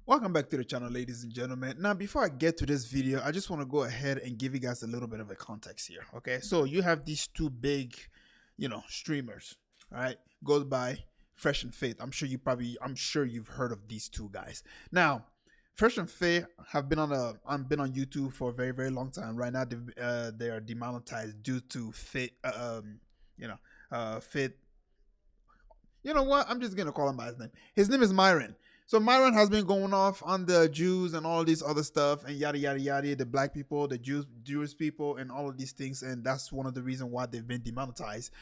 Welcome back to the channel, ladies and gentlemen. Now, before I get to this video, I just want to go ahead and give you guys a little bit of a context here. Okay, so you have these two big, streamers. All right, goes by Fresh and Faith. I'm sure you've heard of these two guys. Now, Fresh and Faith have been on YouTube for a very very long time. Right now, they are demonetized due to Faith. Faith. You know what? I'm just gonna call him by his name. His name is Myron. So Myron has been going off on the Jews and all these other stuff and yada yada yada, the black people, the Jewish people, and all of these things, and that's one of the reasons why they've been demonetized.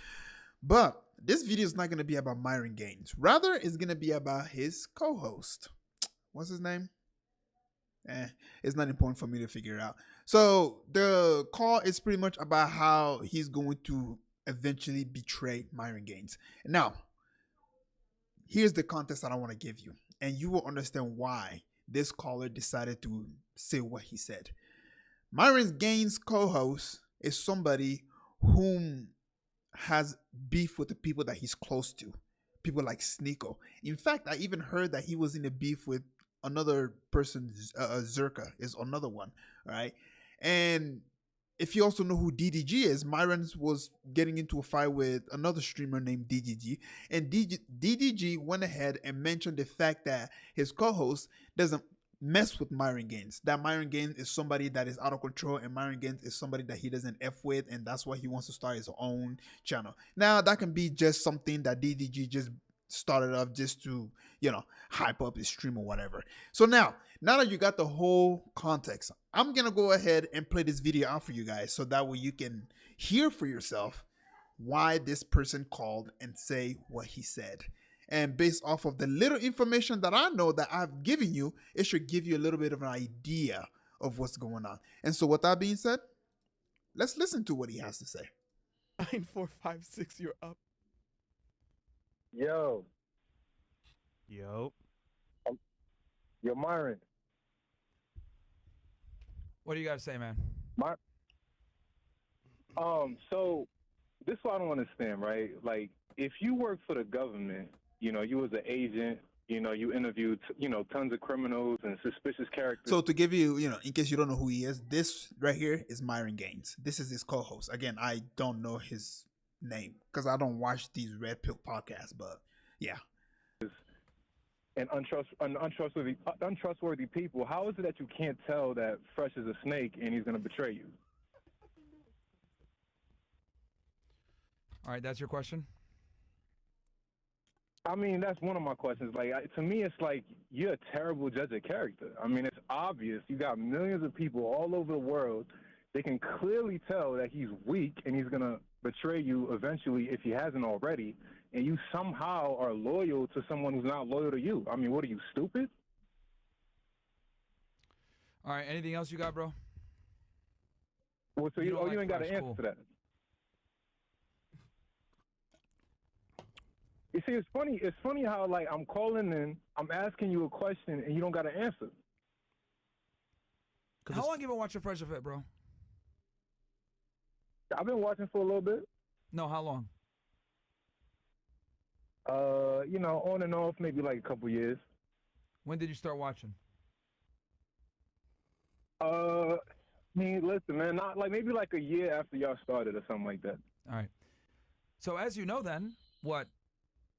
But this video is not gonna be about Myron Gaines. Rather, it's gonna be about his co-host. What's his name? It's not important for me to figure it out. So the call is pretty much about how he's going to eventually betray Myron Gaines. Now, here's the context that I want to give you, and you will understand why this caller decided to say what he said. Myron Gaines' co-host is somebody whom has beef with the people that he's close to, people like Sneeko. In fact, I even heard that he was in a beef with another person. Zerka is another one. All right, and if you also know who DDG is, Myron was getting into a fight with another streamer named DDG, and DDG went ahead and mentioned the fact that his co-host doesn't mess with Myron Gaines. That Myron Gaines is somebody that is out of control, and Myron Gaines is somebody that he doesn't f with, and that's why he wants to start his own channel. Now that can be just something that DDG just started off just to hype up his stream or whatever. So now that you got the whole context, I'm gonna go ahead and play this video out for you guys so that way you can hear for yourself why this person called and say what he said. And based off of the little information that I know that I've given you, it should give you a little bit of an idea of what's going on. And so with that being said, let's listen to what he has to say. 9456, you're up. Yo, Yo. yo, Myron. What do you got to say, man? So this is what I don't understand, right? Like, if you work for the government, you was an agent, you interviewed, tons of criminals and suspicious characters. So to give you, in case you don't know who he is, this right here is Myron Gaines. This is his co-host. Again, I don't know his name because I don't watch these Red Pill podcasts, but yeah. And untrustworthy people, how is it that you can't tell that Fresh is a snake and he's going to betray you? All right, that's your question? I mean, that's one of my questions. Like, to me, it's like you're a terrible judge of character. I mean, it's obvious. You got millions of people all over the world. They can clearly tell that he's weak and he's going to betray you eventually if he hasn't already. And you somehow are loyal to someone who's not loyal to you. I mean, what are you, stupid? All right, anything else you got, bro? Well, so You you, don't like ain't got Fresh, an answer cool. to that. You see, it's funny. It's funny how, like, I'm calling in, I'm asking you a question, and you don't got an answer. How long you been watching Fresh and Fit, bro? I've been watching for a little bit. No, how long? On and off, maybe like a couple years. When did you start watching? I mean, listen, man, not like maybe like a year after y'all started or something like that. All right. So as you know then, what,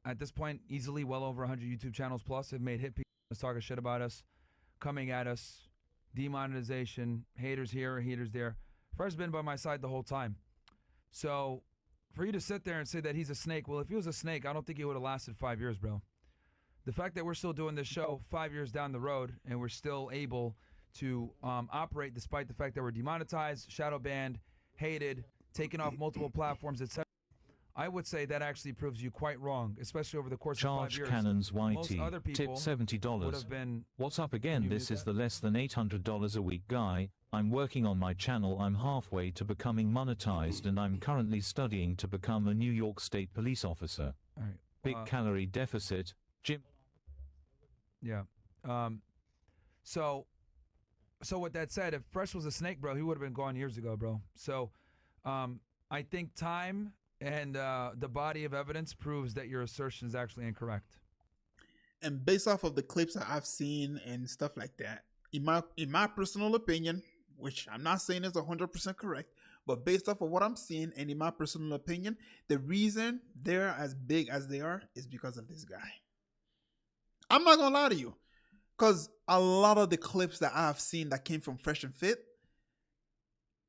at this point, easily well over 100 YouTube channels plus have made hit people talking shit about us, coming at us, demonetization, haters here, haters there. Fresh has been by my side the whole time. So for you to sit there and say that he's a snake, well, if he was a snake, I don't think he would have lasted 5 years, bro. The fact that we're still doing this show 5 years down the road and we're still able to operate despite the fact that we're demonetized, shadow banned, hated, taken off multiple platforms, etc. I would say that actually proves you quite wrong, especially over the course of 5 Charge years. Cannons Most YT, other people tip would $70. have been. What's up again? Can you This mute is that? the less than $800 a week guy. I'm working on my channel. I'm halfway to becoming monetized and I'm currently studying to become a New York State police officer. All right. Big calorie deficit. Gym. Yeah. So with that said, if Fresh was a snake, bro, he would have been gone years ago, bro. So I think time and the body of evidence proves that your assertion is actually incorrect. And based off of the clips that I've seen and stuff like that, in my personal opinion, which I'm not saying is 100% correct, but based off of what I'm seeing and in my personal opinion, the reason they're as big as they are is because of this guy. I'm not gonna lie to you, because a lot of the clips that I've seen that came from Fresh and Fit,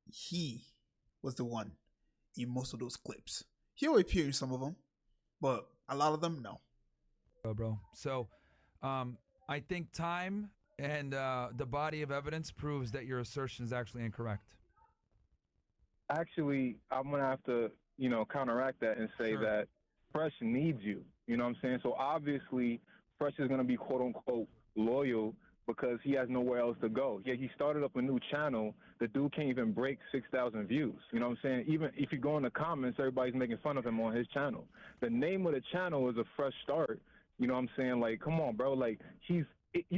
he was the one in most of those clips. He'll appear in some of them, but a lot of them, no. Bro. So, I think time and the body of evidence proves that your assertion is actually incorrect. Actually, I'm gonna have to, counteract that and say Sure. that Fresh needs you. You know what I'm saying? So obviously, Fresh is gonna be quote unquote loyal because he has nowhere else to go. Yeah, he started up a new channel. The dude can't even break 6,000 views. You know what I'm saying? Even if you go in the comments, everybody's making fun of him on his channel. The name of the channel is A Fresh Start. You know what I'm saying? Like, come on, bro. Like, you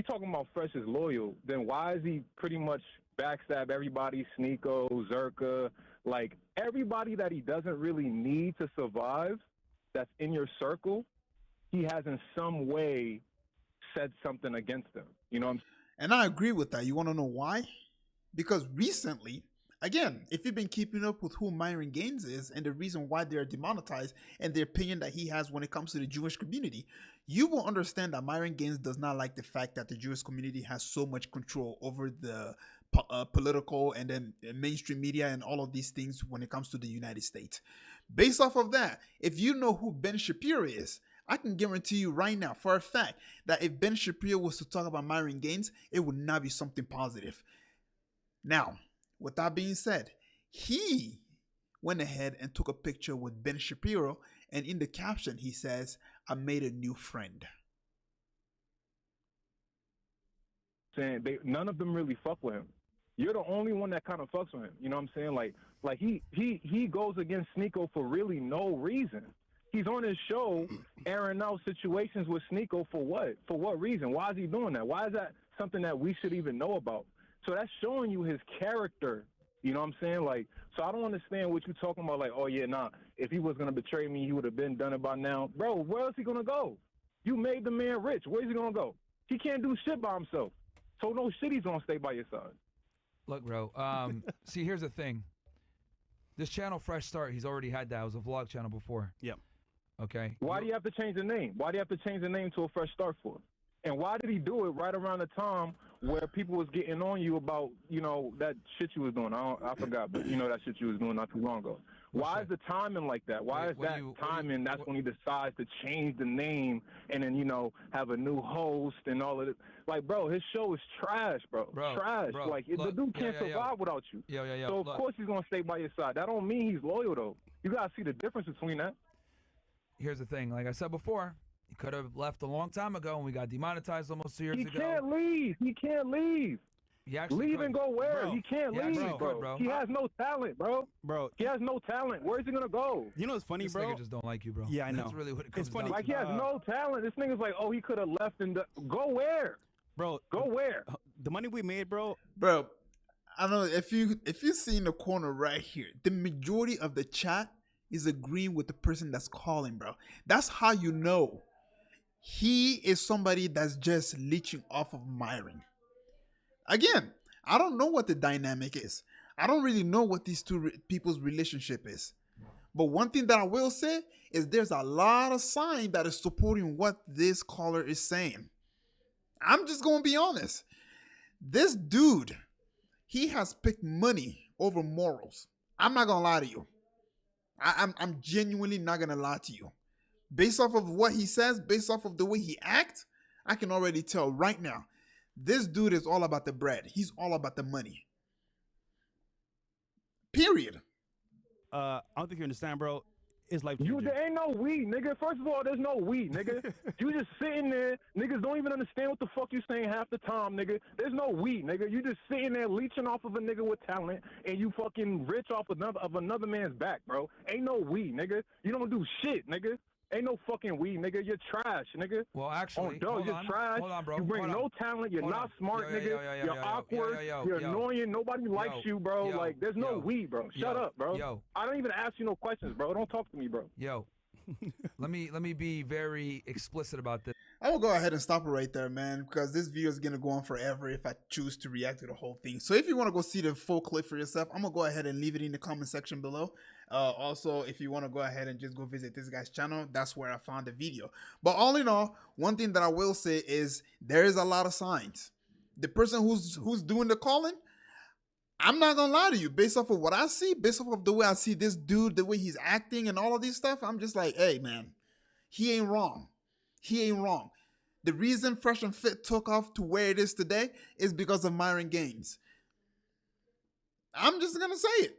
talking about Fresh is loyal, then why is he pretty much backstab everybody, Sneeko, Zerka, like everybody that he doesn't really need to survive that's in your circle, he has in some way said something against them. You know what I'm saying? And I agree with that. You want to know why? Because recently, again, if you've been keeping up with who Myron Gaines is and the reason why they're demonetized and the opinion that he has when it comes to the Jewish community, you will understand that Myron Gaines does not like the fact that the Jewish community has so much control over the political and then mainstream media and all of these things when it comes to the United States. Based off of that, if you know who Ben Shapiro is, I can guarantee you right now for a fact that if Ben Shapiro was to talk about Myron Gaines, it would not be something positive. Now, with that being said, he went ahead and took a picture with Ben Shapiro, and in the caption he says, "I made a new friend." Saying none of them really fuck with him. You're the only one that kind of fucks with him. You know what I'm saying? Like he goes against Sneeko for really no reason. He's on his show airing out situations with Sneeko for what? For what reason? Why is he doing that? Why is that something that we should even know about? So that's showing you his character. You know what I'm saying? Like, so I don't understand what you're talking about. Like, oh yeah, nah. If he was gonna betray me, he would have been done it by now, bro. Where else he gonna go? You made the man rich. Where's he gonna go? He can't do shit by himself. So no shit, he's gonna stay by your side. Look, bro. See, here's the thing. This channel, Fresh Start, he's already had that. It was a vlog channel before. Yep. Okay. Why do you have to change the name? Why do you have to change the name to A Fresh Start for? And why did he do it right around the time where people was getting on you about, that shit you was doing? I forgot, but that shit you was doing not too long ago. Why is the timing like that? Why is that timing? That's when he decides to change the name and then, have a new host and all of it. Like, bro, his show is trash, bro. Trash. Bro, like, look, the dude can't survive without you. So, of course, he's going to stay by your side. That don't mean he's loyal, though. You got to see the difference between that. Here's the thing. Like I said before, he could have left a long time ago, and we got demonetized almost 2 years ago. He can't leave. He can't leave. He actually leave could. and go where? Bro. He can't He leave, actually could, bro. He has no talent, bro. Bro, He has no talent. Where's he gonna go? you know what's funny, This bro? nigga just don't like you, bro. Yeah, I know. That's really what it comes It's funny. down Like, to. he has no talent. This nigga's like, oh, he could have left and go where? Bro, Go where? the money we made, bro. Bro, I don't know if you see in the corner right here, the majority of the chat is agreeing with the person that's calling, bro. That's how you know he is somebody that's just leeching off of Myron. Again, I don't know what the dynamic is. I don't really know what these two people's relationship is. But one thing that I will say is there's a lot of sign that is supporting what this caller is saying. I'm just going to be honest. This dude, he has picked money over morals. I'm not going to lie to you. I'm genuinely not going to lie to you. Based off of what he says, based off of the way he acts, I can already tell right now, this dude is all about the bread. He's all about the money. Period. I don't think you understand, bro. It's life You, changing. there ain't no we, nigga. First of all, there's no we, nigga. You just sitting there. Niggas don't even understand what the fuck you saying half the time, nigga. There's no we, nigga. You just sitting there leeching off of a nigga with talent and you fucking rich off another man's back, bro. Ain't no we, nigga. You don't do shit, nigga. Ain't no fucking we, nigga. You're trash, nigga. Well, actually, you're trash. Hold on, bro. You bring Hold no on. talent. You're Hold not on. smart, Yo, nigga. yo, yo, yo, You're yo, awkward. yo, yo, You're yo. annoying. Nobody likes you, bro. Yo, like, there's no yo. we, bro. Shut Yo, up, bro. yo. I don't even ask you no questions, bro. Don't talk to me, bro. Yo, let me be very explicit about this. I will go ahead and stop it right there, man, because this video is gonna go on forever if I choose to react to the whole thing. So if you want to go see the full clip for yourself, I'm gonna go ahead and leave it in the comment section below. Also, if you want to go ahead and just go visit this guy's channel, that's where I found the video. But all in all, one thing that I will say is there is a lot of signs. The person who's doing the calling, I'm not gonna lie to you, based off of what I see, based off of the way I see this dude, the way he's acting and all of this stuff, I'm just like, hey man, he ain't wrong. He ain't wrong. The reason Fresh and Fit took off to where it is today is because of Myron Gaines. I'm just gonna say it.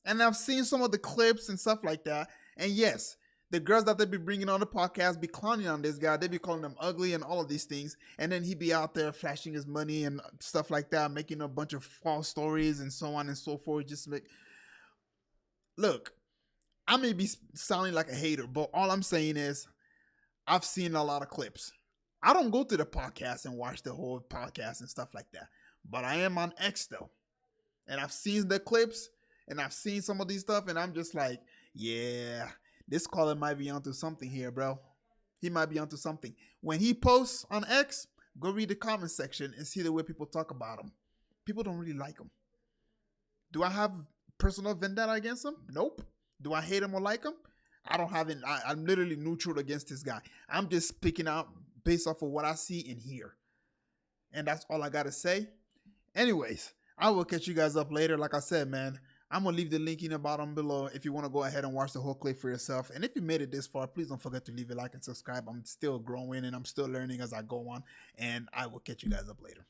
And I've seen some of the clips and stuff like that. And yes, the girls that they be bringing on the podcast be clowning on this guy. They be calling him ugly and all of these things. And then he be out there flashing his money and stuff like that, making a bunch of false stories and so on and so forth. Look, I may be sounding like a hater, but all I'm saying is I've seen a lot of clips. I don't go to the podcast and watch the whole podcast and stuff like that. But I am on X though. And I've seen the clips and I've seen some of these stuff and I'm just like, yeah, this caller might be onto something here, bro. He might be onto something. When he posts on X, go read the comment section and see the way people talk about him. People don't really like him. Do I have personal vendetta against him? Nope. Do I hate him or like him? I don't have it. I'm literally neutral against this guy. I'm just picking out based off of what I see and hear. And that's all I got to say. Anyways, I will catch you guys up later. Like I said, man, I'm going to leave the link in the bottom below if you want to go ahead and watch the whole clip for yourself. And if you made it this far, please don't forget to leave a like and subscribe. I'm still growing and I'm still learning as I go on. And I will catch you guys up later.